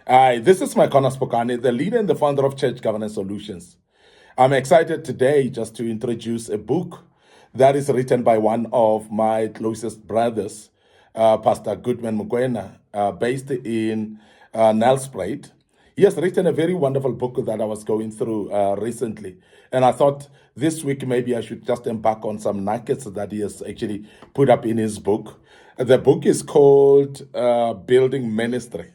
Hi, this is Micornus Phokane, the leader and the founder of Church Governance Solutions. I'm excited today just to introduce a book that is written by one of my closest brothers, Pastor Goodman Mugwena, based in Nelspruit. He has written a very wonderful book that I was going through recently. And I thought this week maybe I should just embark on some nuggets that he has actually put up in his book. The book is called Building Ministry.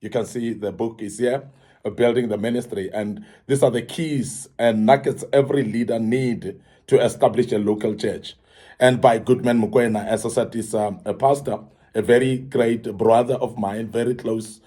You can see the book is here, Building the Ministry. And these are the keys and nuggets every leader need to establish a local church. And by Goodman Mukwena, as I said, is a pastor, a very great brother of mine, very close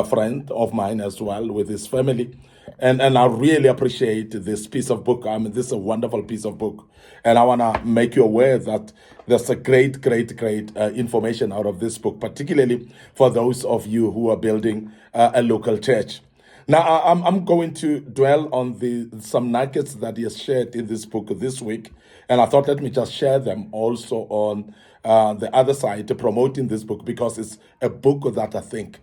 friend of mine as well with his family. And I really appreciate this piece of book. I mean, this is a wonderful piece of book. And I want to make you aware that there's a great information out of this book, particularly for those of you who are building a local church. Now, I'm going to dwell on some nuggets that he has shared in this book this week. And I thought, let me just share them also on the other side, promoting this book, because it's a book that I think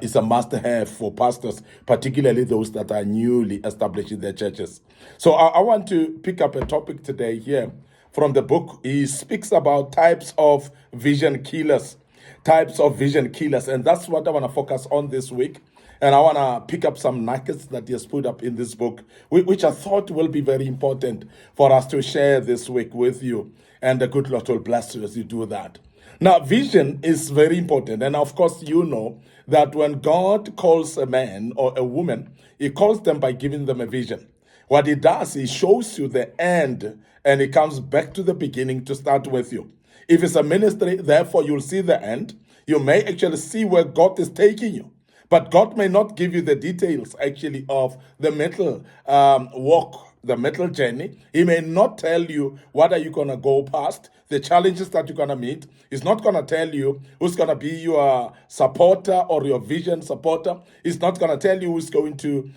is a must-have for pastors, particularly those that are newly established in their churches. So I want to pick up a topic today here from the book. He speaks about types of vision killers. Types of vision killers. And that's what I want to focus on this week. And I want to pick up some nuggets that he has put up in this book, which I thought will be very important for us to share this week with you. And the good Lord will bless you as you do that. Now, vision is very important. And of course, you know that when God calls a man or a woman, he calls them by giving them a vision. What he does, he shows you the end and he comes back to the beginning to start with you. If it's a ministry, therefore you'll see the end. You may actually see where God is taking you. But God may not give you the details actually of the middle walk, the middle journey. He may not tell you what are you going to go past, the challenges that you're going to meet. He's not going to tell you who's going to be your supporter or your vision supporter. He's not going to tell you who's going to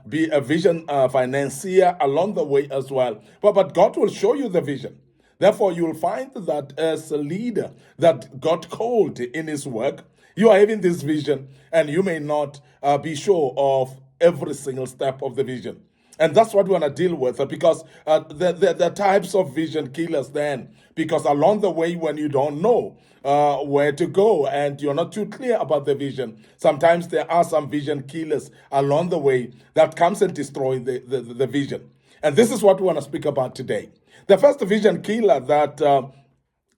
be a vision financier along the way as well. But God will show you the vision. Therefore, you'll find that as a leader that God called in his work, you are having this vision and you may not be sure of every single step of the vision. And that's what we want to deal with because the types of vision killers then, because along the way when you don't know where to go and you're not too clear about the vision, sometimes there are some vision killers along the way that comes and destroy the vision. And this is what we want to speak about today. The first vision killer that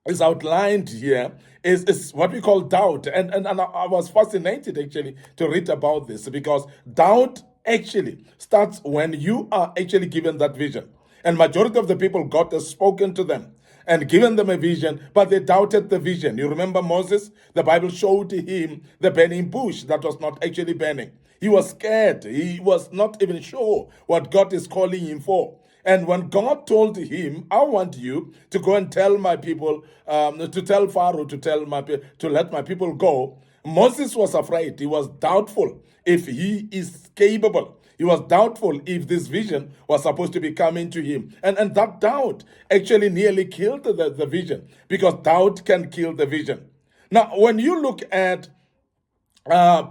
is outlined here is what we call doubt. And I was fascinated actually to read about this because doubt actually starts when you are actually given that vision. And majority of the people, God has spoken to them and given them a vision, but they doubted the vision. You remember Moses? The Bible showed him the burning bush that was not actually burning. He was scared. He was not even sure what God is calling him for. And when God told him, I want you to go and tell my people, to tell Pharaoh to let my people go, Moses was afraid. He was doubtful if he is capable. He was doubtful if this vision was supposed to be coming to him. And that doubt actually nearly killed the vision, because doubt can kill the vision. Now, when you look at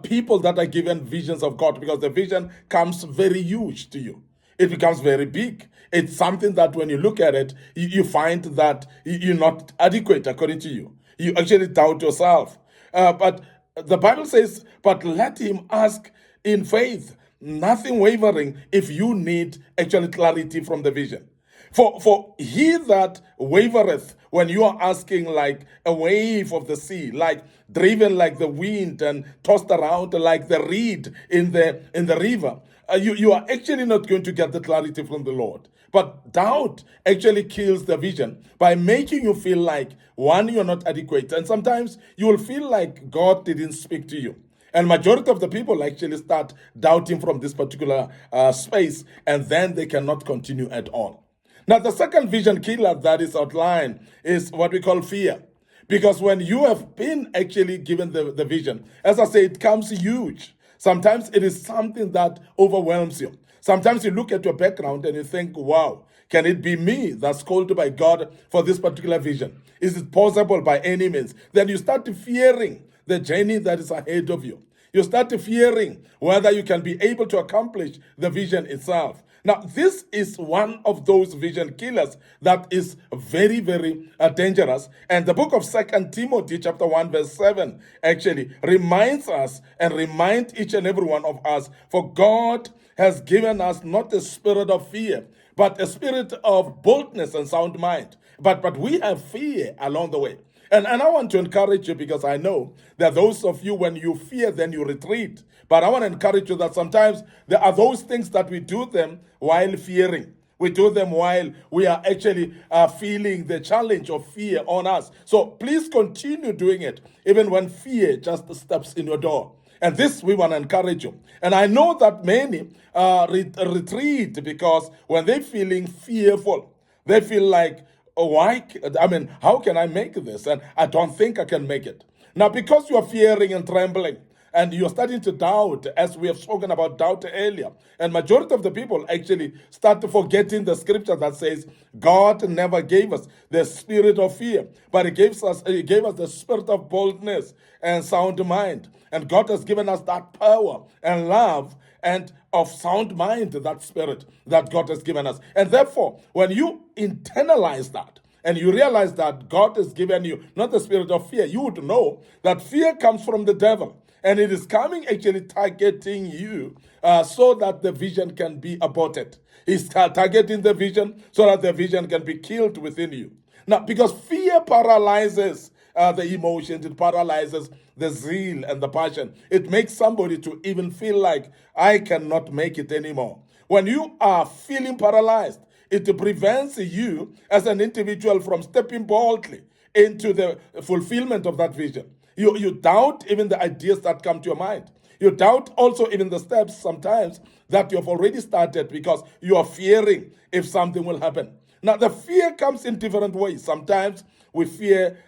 people that are given visions of God, because the vision comes very huge to you, it becomes very big. It's something that when you look at it, you find that you're not adequate according to you. You actually doubt yourself. But the Bible says, but let him ask in faith, nothing wavering, if you need actually clarity from the vision. For he that wavereth, when you are asking like a wave of the sea, like driven like the wind and tossed around like the reed in the river, you are actually not going to get the clarity from the Lord. But doubt actually kills the vision by making you feel like, one, you're not adequate. And sometimes you will feel like God didn't speak to you. And majority of the people actually start doubting from this particular space, and then they cannot continue at all. Now, the second vision killer that is outlined is what we call fear. Because when you have been actually given the vision, as I say, it comes huge. Sometimes it is something that overwhelms you. Sometimes you look at your background and you think, wow, can it be me that's called by God for this particular vision? Is it possible by any means? Then you start fearing the journey that is ahead of you. You start fearing whether you can be able to accomplish the vision itself. Now, this is one of those vision killers that is very, very dangerous. And the book of 2 Timothy chapter 1 verse 7 actually reminds us and remind each and every one of us, for God has given us not a spirit of fear, but a spirit of boldness and sound mind. But we have fear along the way. And I want to encourage you, because I know that those of you, when you fear, then you retreat. But I want to encourage you that sometimes there are those things that we do them while fearing. We do them while we are actually feeling the challenge of fear on us. So please continue doing it, even when fear just steps in your door. And this we want to encourage you. And I know that many retreat because when they're feeling fearful, they feel like, how can I make this? And I don't think I can make it. Now, because you are fearing and trembling, and you're starting to doubt, as we have spoken about doubt earlier, and majority of the people actually start forgetting the scripture that says God never gave us the spirit of fear, but He gave us the spirit of boldness and sound mind. And God has given us that power and love and of sound mind, that spirit that God has given us. And therefore, when you internalize that, and you realize that God has given you not the spirit of fear, you would know that fear comes from the devil. And it is coming actually targeting you so that the vision can be aborted. He's targeting the vision so that the vision can be killed within you. Now, because fear paralyzes the emotions, it paralyzes the zeal and the passion. It makes somebody to even feel like, I cannot make it anymore. When you are feeling paralyzed, it prevents you as an individual from stepping boldly into the fulfillment of that vision. You doubt even the ideas that come to your mind. You doubt also even the steps sometimes that you have already started because you are fearing if something will happen. Now, the fear comes in different ways. Sometimes we fear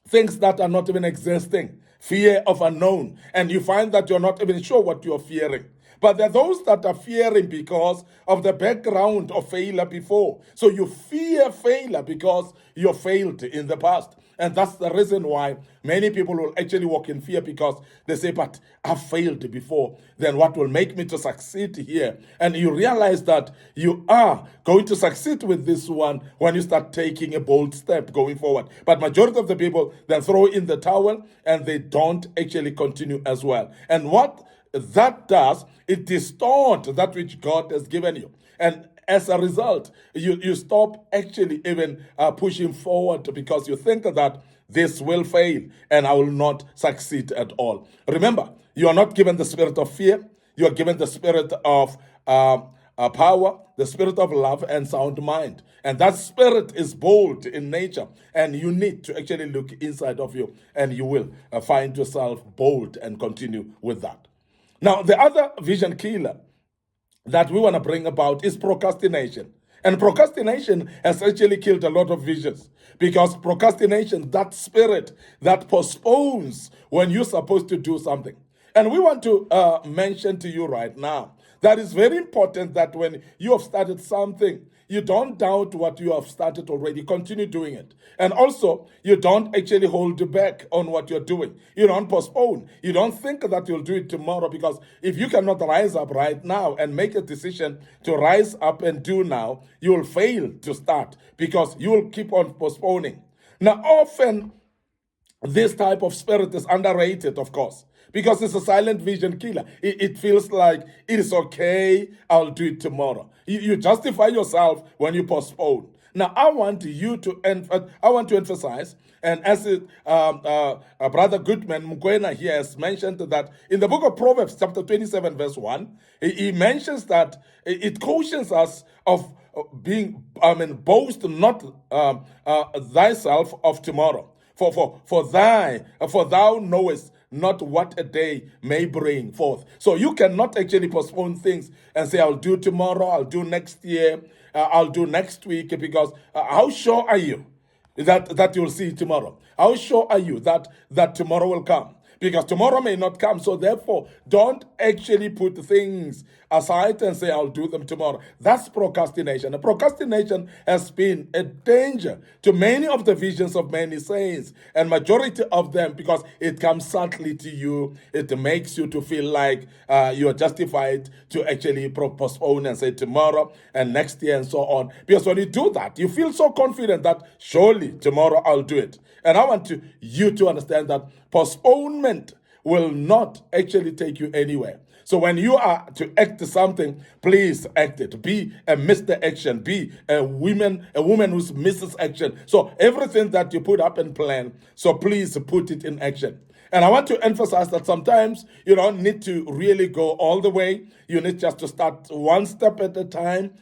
things that are not even existing, fear of unknown, and you find that you're not even sure what you're fearing. But there are those that are fearing because of the background of failure before. So you fear failure because you failed in the past. And that's the reason why many people will actually walk in fear, because they say, but I failed before. Then what will make me to succeed here? And you realize that you are going to succeed with this one when you start taking a bold step going forward. But majority of the people then throw in the towel and they don't actually continue as well. And what that does, it distorts that which God has given you. And as a result, you stop actually even pushing forward because you think that this will fail and I will not succeed at all. Remember, you are not given the spirit of fear. You are given the spirit of power, the spirit of love and sound mind. And that spirit is bold in nature. And you need to actually look inside of you and you will find yourself bold and continue with that. Now, the other vision killer that we want to bring about is procrastination. And procrastination has actually killed a lot of visions, because procrastination, that spirit that postpones when you're supposed to do something. And we want to mention to you right now that it's very important that when you have started something, you don't doubt what you have started already. Continue doing it. And also, you don't actually hold back on what you're doing. You don't postpone. You don't think that you'll do it tomorrow, because if you cannot rise up right now and make a decision to rise up and do now, you will fail to start because you will keep on postponing. Now, often, this type of spirit is underrated, of course, because it's a silent vision killer. It feels like it is okay, I'll do it tomorrow. You justify yourself when you postpone. Now, I want to emphasize, and as Brother Goodman Mkwena here has mentioned, that in the book of Proverbs, chapter 27, verse 1, he mentions that it cautions us of being, boast not thyself of tomorrow. For thou knowest not what a day may bring forth. So you cannot actually postpone things and say, I'll do tomorrow, I'll do next year, I'll do next week, because how sure are you that you'll see tomorrow? How sure are you that tomorrow will come? because tomorrow may not come. So therefore, don't actually put things aside and say, I'll do them tomorrow. That's procrastination. And procrastination has been a danger to many of the visions of many saints, and majority of them, because it comes subtly to you. It makes you to feel like you are justified to actually postpone and say tomorrow and next year and so on. Because when you do that, you feel so confident that surely tomorrow I'll do it. And I want you to understand that postponement will not actually take you anywhere. So when you are to act something, please act it. Be a Mr. Action. Be a woman who misses action. So everything that you put up and plan, so please put it in action. And I want to emphasize that sometimes you don't need to really go all the way. You need just to start one step at a time.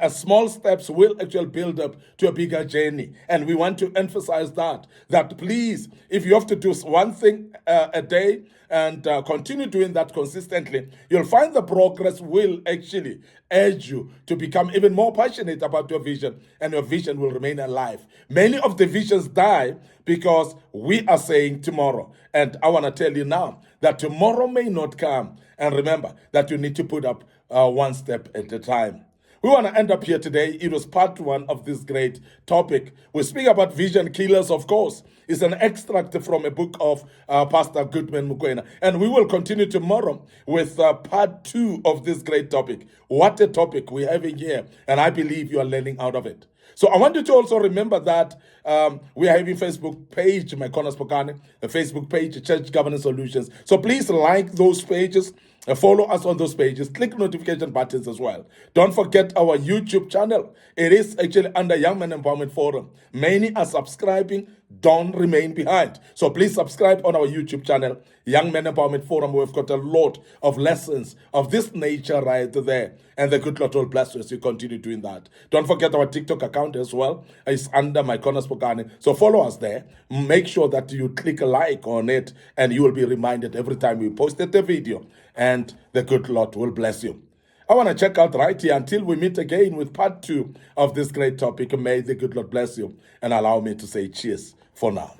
Small steps will actually build up to a bigger journey. And we want to emphasize that please, if you have to do one thing a day and continue doing that consistently, you'll find the progress will actually urge you to become even more passionate about your vision, and your vision will remain alive. Many of the visions die because we are saying tomorrow. And I want to tell you now that tomorrow may not come. And remember that you need to put up one step at a time. We want to end up here today. It was part one of this great topic. We speak about vision killers, of course. It's an extract from a book of Pastor Goodman Mukwena. And we will continue tomorrow with part two of this great topic. What a topic we're having here. And I believe you are learning out of it. So I want you to also remember that we are having Facebook page, Micornus Phokane, a Facebook page, Church Governance Solutions. So please like those pages. Follow us on those pages. Click notification buttons as well. Don't forget our YouTube channel. It is actually under Young Men Empowerment Forum. Many are subscribing. Don't remain behind. So please subscribe on our YouTube channel, Young Men Empowerment Forum. We've got a lot of lessons of this nature right there. And the good Lord will bless you as you continue doing that. Don't forget our TikTok account as well. It's under Micornus Phokane. So follow us there. Make sure that you click a like on it, and you will be reminded every time we posted the video. And the good Lord will bless you. I want to check out right here until we meet again with part two of this great topic. May the good Lord bless you and allow me to say cheers for now.